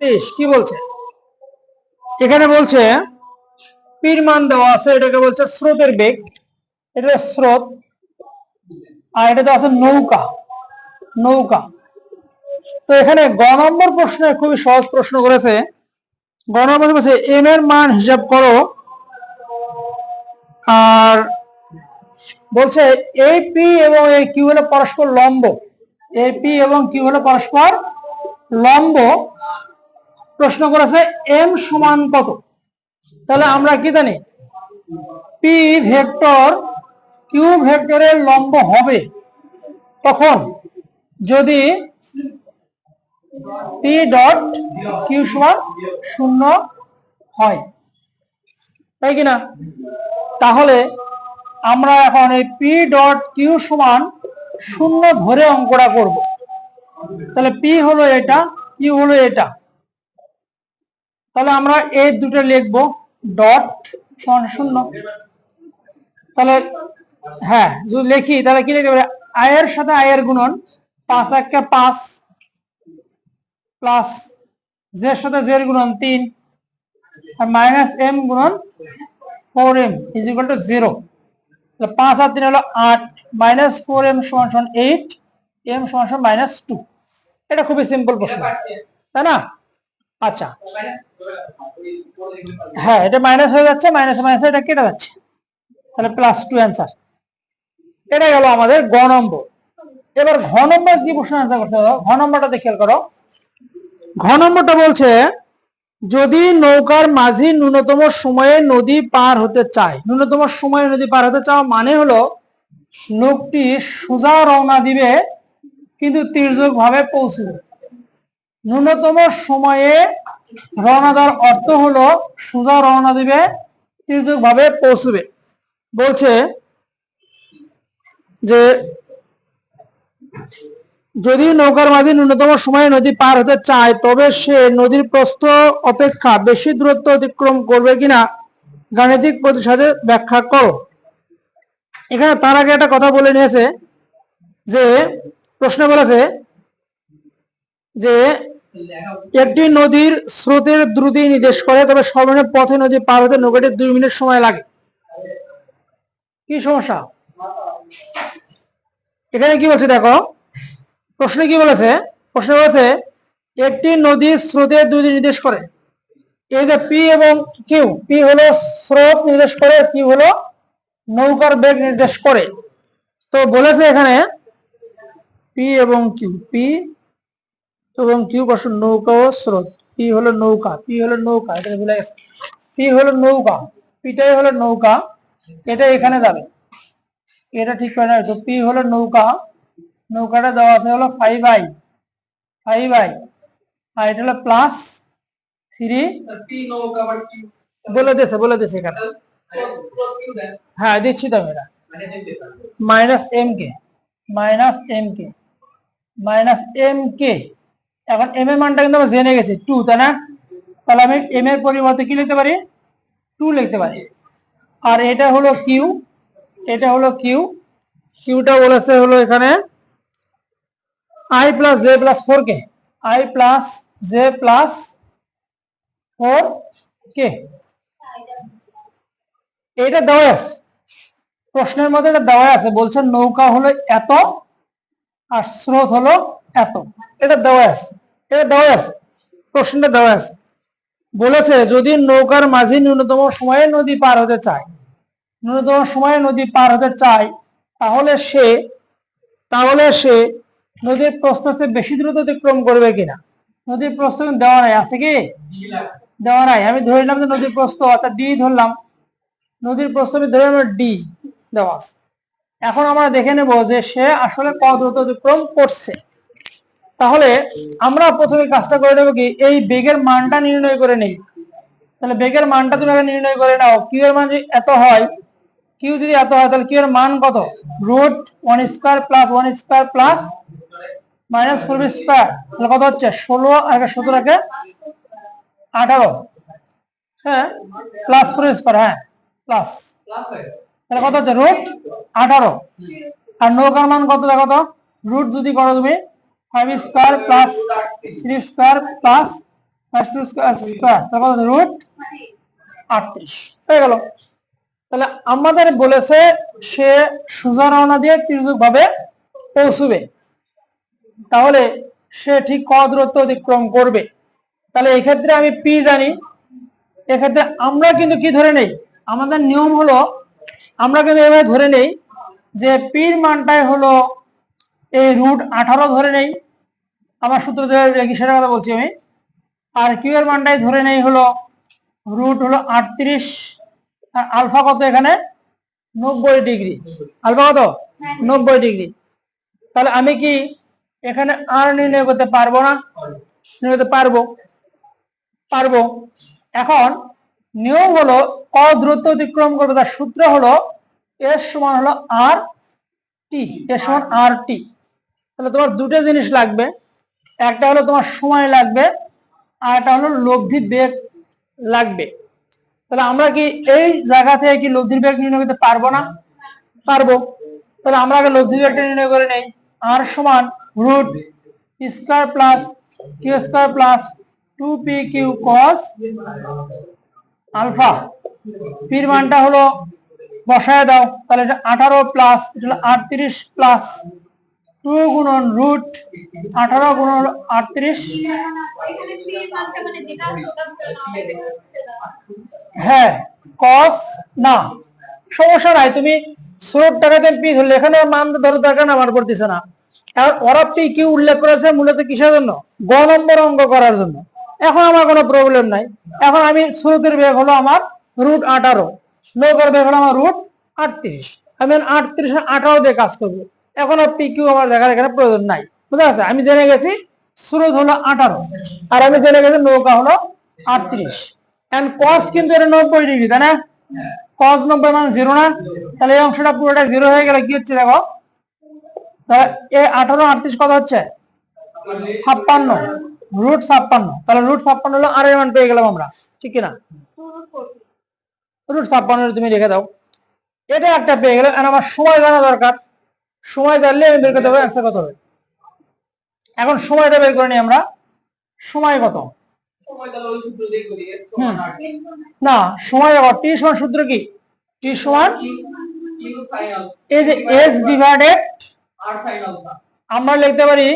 30 কি বলছে এখানে? বলছে পির মান দেওয়া আছে, এটাকে বলছে স্রোতের বেগ, এটা স্রোত, আর এটাতে আছে নৌকা। নৌকা। তো এখানে গ নম্বর প্রশ্নে খুবই সহজ প্রশ্ন করেছে। গ নম্বর বলছে এম এর মান হিসাব করো, আর বলছে এপি এবং এই কিউ হলো পরস্পর লম্ব। এপি এবং কিউ হলো পরস্পর লম্ব। প্রশ্ন করেছে এম সমান কত। তাহলে আমরা কি জানি, পি ভেক্টর কিউ ভেক্টরের লম্ব হবে তখন যদি পি ডট কিউ সমান 0 হয়, তাই কিনা? তাহলে আমরা এখন এই পি ডট কিউ সমান 0 ধরে অঙ্কটা করব। তাহলে পি হলো এটা, কিউ হলো এটা। তাহলে আমরা এই দুটো লিখবো, ডট সমান 0। তাহলে হ্যাঁ, যদি লিখি তাহলে কি লিখতে পারি, আয়ের সাথে আয়ের গুণন, 5 1 5 প্লাস জের সাথে জের গুণন 3 আর মাইনাস এম গুণন 4m ইজ ইকুয়াল টু 0। 5 আর 3 হলো 8, মাইনাস 4m সমান সমান 8, m সমান সমান মাইনাস 2। এটা খুবই সিম্পল প্রশ্ন, তাই না? আচ্ছা, হ্যাঁ, এটা মাইনাস হয়ে যাচ্ছে, মাইনাস মাইনাস এটা কেটে যাচ্ছে, তাহলে +2 অ্যান্সার। এটা গেল আমাদের গ নম্বর। এবার ঘ নম্বর কি প্রশ্ন আনসার করতে হবে, ঘ নম্বরটা খেয়াল করো। ঘ নম্বরটা বলছে যদি নৌকার মাঝি ন্যূনতম সময়ে নদী পার হতে চায়। ন্যূনতম সময়ে নদী পার হতে চাওয়া মানে হলো লোকটি সোজা রওনা দিবে কিন্তু তির্যক ভাবে পৌঁছবে। ন্যূনতম সময়ে রওনা দেওয়ার অর্থ হলো সোজা রওনা দিবে, তির্যক ভাবে পৌঁছবে। বলছে যে যদি নৌকার মাঝি ন্যূনতম সময়ে নদী পার হতে চায় তবে সে নদীর প্রস্থ অপেক্ষা বেশি দূরত্ব অতিক্রম করবে কিনা গাণিতিক প্রতিসাদে ব্যাখ্যা করো। এখানে তার আগে একটা কথা বলে নিয়েছে যে প্রশ্ন বলেছে যে একটি নদীর স্রোতের দ্রুতি নির্দেশ করে, তবে সর্বনিম্ন পথে নদী পার হতে নৌকাটি 2 মিনিট সময় লাগে। কি সমস্যা এখানে? কি বলছে দেখো, প্রশ্নে কি বলেছে? প্রশ্ন বলেছে একটি নদীর স্রোতের দ্রুতি নির্দেশ করে। এই যে পি এবং কিউ, পি হলো স্রোত নির্দেশ করে, কিউ হলো নৌকার বেগ নির্দেশ করে। তো বলেছে এখানে পি এবং কিউ, পি এবং কিউ বসুন নৌকা ও স্রোত। পি হলো নৌকা, পি হলো নৌকা, এটা ভুলে গেছে। পি হলো নৌকা, পিটাই হলো নৌকা, এটা এখানে যাবে, এটা ঠিক করে না। তো পি হলো নৌকা, নৌকাটা দেওয়া আছে হলো 5i, আর এটা হলো +3। বলে দিয়েছে এখানে, হ্যাঁ দিচ্ছি তো এটা -m কে। এখন m এর মানটা কিন্তু আমরা জেনে গেছি 2, তাই না? তাহলে আমি m এর পরিবর্তে কি লিখতে পারি, 2 লিখতে পারি। আর এটা হলো কিউ, এটা হলো কিউ, কিউটা বলেছে হলো এখানে i + j + 4k, i + j + 4k। এটা দেওয়া আছে প্রশ্নের মধ্যে, এটা দেওয়া আছে। বলছে নৌকা হলো এত আর স্রোত হলো এত, এটা দেওয়া আছে, এটা দেওয়া আছে, প্রশ্নটা দেওয়া আছে। বলেছে যদি নৌকার মাঝি ন্যূনতম সময়ে নদী পার হতে চায়, ন্যূনতম সময়ে নদী পার হতে চায়, তাহলে সে নদীর প্রস্থ চেয়ে বেশি দ্রুত অতিক্রম করবে কিনা। নদীর প্রস্থ দেওয়া নাই, আছে কি দেওয়া নাই? আমি ধরে নিলাম যে নদীর প্রস্থ, অর্থাৎ ডি ধরলাম, নদীর প্রস্থ আমি ধরে নিলাম ডি দেওয়া আছে। এখন আমরা দেখে নেব যে সে আসলে কত দ্রুত অতিক্রম করছে। তাহলে আমরা প্রথমে কাজটা করে নেব কি, এই বেগের মানটা নির্ণয় করে নেই। তাহলে বেগের মানটা তুমি আগে নির্ণয় করে নাও। কিউ এর মান যদি এত হয়, কিউ যদি এত হয় তাহলে কিউ এর মান কত, √1² + 1² প্লাস -4b²। তাহলে কত হচ্ছে 16 আর 17 18, হ্যাঁ +4b², হ্যাঁ প্লাস, তাহলে কত হচ্ছে √18। আর নৌকার মান কত দেখো তো, রুট যদি করো তুমি 5² + 3² প্লাস স্কয়ার তারপর রুট 38 হয়ে গেল। তাহলে আমাদের বলেছে সে সোজা রওনা দিয়ে তির্যক ভাবে পৌঁছবে, তাহলে সে ঠিক কত দূরত্ব অতিক্রম করবে। তাহলে এক্ষেত্রে আমি পি জানি, এক্ষেত্রে আমরা কিন্তু কি ধরে নেই, আমাদের নিয়ম হলো আমরা কিন্তু এভাবে ধরে নেই যে পির মানটাই হলো এই রুট 18 ধরে নেই, আমার সূত্র ধরে রেখে সেটা কথা বলছি আমি। আর কিউ এর মানটাই ধরে নেই হলো রুট হলো 38, আর আলফা কত এখানে 90 ডিগ্রি, আলফা কত 90 ডিগ্রি। তাহলে আমি কি এখানে আর নির্ণয় করতে পারবো না? নির্ণয় করতে পারবো। এখন নিয়ম হলো কত দূরত্ব অতিক্রম করবে, তার সূত্র হলো এস সমান হলো আর টি, এস সমান আর টি। তাহলে তোমার দুটো জিনিস লাগবে, একটা হলো তোমার সময় লাগবে, আর একটা হলো লব্ধি বেগ লাগবে। তাহলে আমরা কি এই জায়গা থেকে কি লব্ধির বেগ নির্ণয় করতে পারবো না? পারবো। তাহলে আমরা আগে লব্ধি বেগটা নির্ণয় করে নেই। আর সমান root square plus q square plus 2pq cos alpha. পির মানটা হলো বসায় দাও, তাহলে এটা 18 প্লাস এটা হলো 38 প্লাস 2 গুণন রুট 18 গুণন 38। হ্যাঁ কস না, সমস্যা নাই, তুমি স্রোত টাকাতে পি ধরলে এখানে মান ধরো দরকার না, আমার করতেছে না। এখন ওরা পি কিউ উল্লেখ করেছে মূলত কিসের জন্য? গ নম্বর অঙ্ক করার জন্য। এখন আমার কোনো প্রবলেম নাই, এখন আমি স্রোতের বেগ হলো আমার রুট 18, নৌকার বেগ হলো আমার রুট 38, আমি 38 18 দিয়ে কাজ করবো। এখন আর পি কিউ আমার দেখার এখানে প্রয়োজন নাই, বুঝা গেছে? আমি জেনে গেছি স্রোত হলো 18 আর আমি জেনে গেছি নৌকা হলো 38। এন্ড কস কিন্তু এটা 90 ডিগ্রি, তাই না? কস 90 মানে 0 না, তাহলে এই অংশটা পুরোটা 0 হয়ে গেলে কি হচ্ছে দেখো, তাহলে এই 18 38 কত হচ্ছে 56 রুট 56। তাহলে রুট 56 হলো আর এর মান পেয়ে গেলাম আমরা, ঠিক কিনা? রুট 56 তুমি রেখে দাও, এটা একটা পেয়ে গেলাম। আর আমার সময় জানা দরকার, সময় জানলে আমি বের করতে পারবো অ্যান্সার কত হবে। এখন সময়টা বের করে নিই আমরা, সময় কত? না সময় দেখো, টি সমান সূত্র কি? টি সমান এই যে এস ডিভাইডেড আমরা লিখতে পারি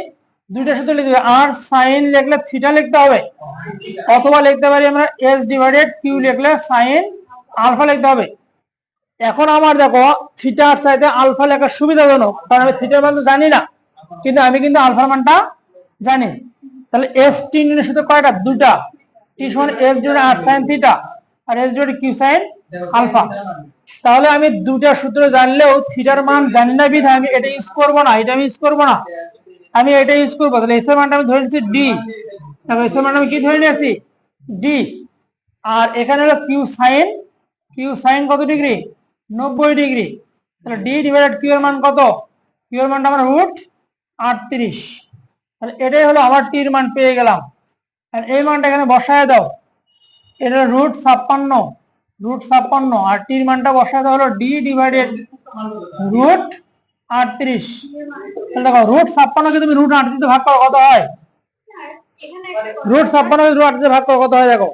দুইটা সূত্র লিখতে পারি, আর সাইন লিখলে থিটা লিখতে হবে, অথবা লিখতে পারি আমরা এস ডিভাইডেড কিউ লিখলে সাইন আলফা লিখতে হবে। এখন আমার দেখো থিটার চাইতে আলফা লেখা সুবিধাজনক, কারণ আমি থিটার মান জানি না, কিন্তু আমি কিন্তু আলফার মানটা জানি। তাহলে এস টি নির্ণয় সূত্র কয়টা? দুটা, টি সমান S divided R sine theta আর S divided Q sine alpha. তাহলে আমি দুটা সূত্র জানলেও থিটার মান জানি না বিধায় আমি এটা ইউজ করবো না, এটা আমি ইউজ করবো না, আমি এটা ইউজ করবো। তাহলে এস এর মানটা আমি ধরে নিচ্ছি ডি, তাহলে এস এর মানটা আমি কি ধরে নিয়েছি? ডি। আর এখানে হলো কিউ সাইন কত ডিগ্রি? 90 ডিগ্রি। তাহলে ডি ডিভাইডেড কিউ এর মান কত? কিউ এর মানটা আমরা রুট 38। তাহলে এটাই হলো আমার টি এর মান পেয়ে গেলাম। আর এই মানটা এখানে বসায় দাও, এটা রুট 56 আর টির মানটা বসায় দেওয়া হলো ডি ডিভাইডেড রুট 38। তাহলে দেখো রুট 56 কে তুমি রুট 38 তে ভাগ করো কত হয়? রুট 56 কে রুট 38 তে ভাগ করো কত হয় দেখো,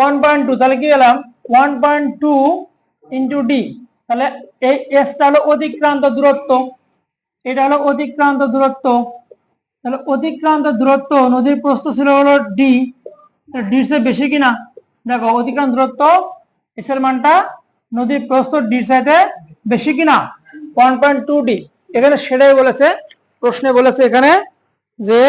1.2। তাহলে কি গেলাম 1.2 ইন্টু ডি। তাহলে এই এসটা হলো অতিক্রান্ত দূরত্ব, এটা হলো অতিক্রান্ত দূরত্ব। তাহলে অতিক্রান্ত দূরত্ব নদীর প্রস্থ ছিল হলো ডি, ডি এর বেশি কিনা দেখো, অতিক্রান্ত দূরত্ব এস এর মানটা নদীর প্রস্থ ডি এর চাইতে বেশি কিনা 1.2 ডি। এখানে সেটাই বলেছে, প্রশ্নে বলেছে এখানে যে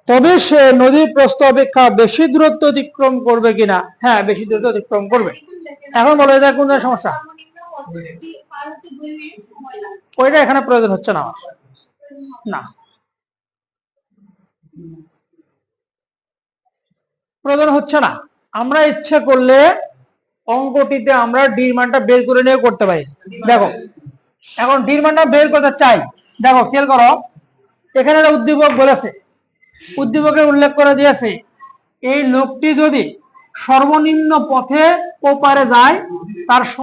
তবে সে নদীর প্রস্থ অপেক্ষা বেশি দূরত্ব অতিক্রম করবে কিনা। হ্যাঁ বেশি দূরত্ব অতিক্রম করবে। এখন বলো এটা কোন সমস্যা? ওইটা এখানে প্রয়োজন হচ্ছে না আমার, না প্রয়োজন হচ্ছে না। আমরা ইচ্ছা করলে অঙ্কটিতে আমরা ডির মানটা বের করে নিয়ে করতে পারি। দেখো এখন ডির মানটা বের করতে চাই, দেখো খেয়াল করো এখানে উদ্দীপক বলেছে, উদ্দীপকের উল্লেখ করে দিয়েছে এই লোকটি যদি সর্বনিম্ন পথে ওপারে যায় তার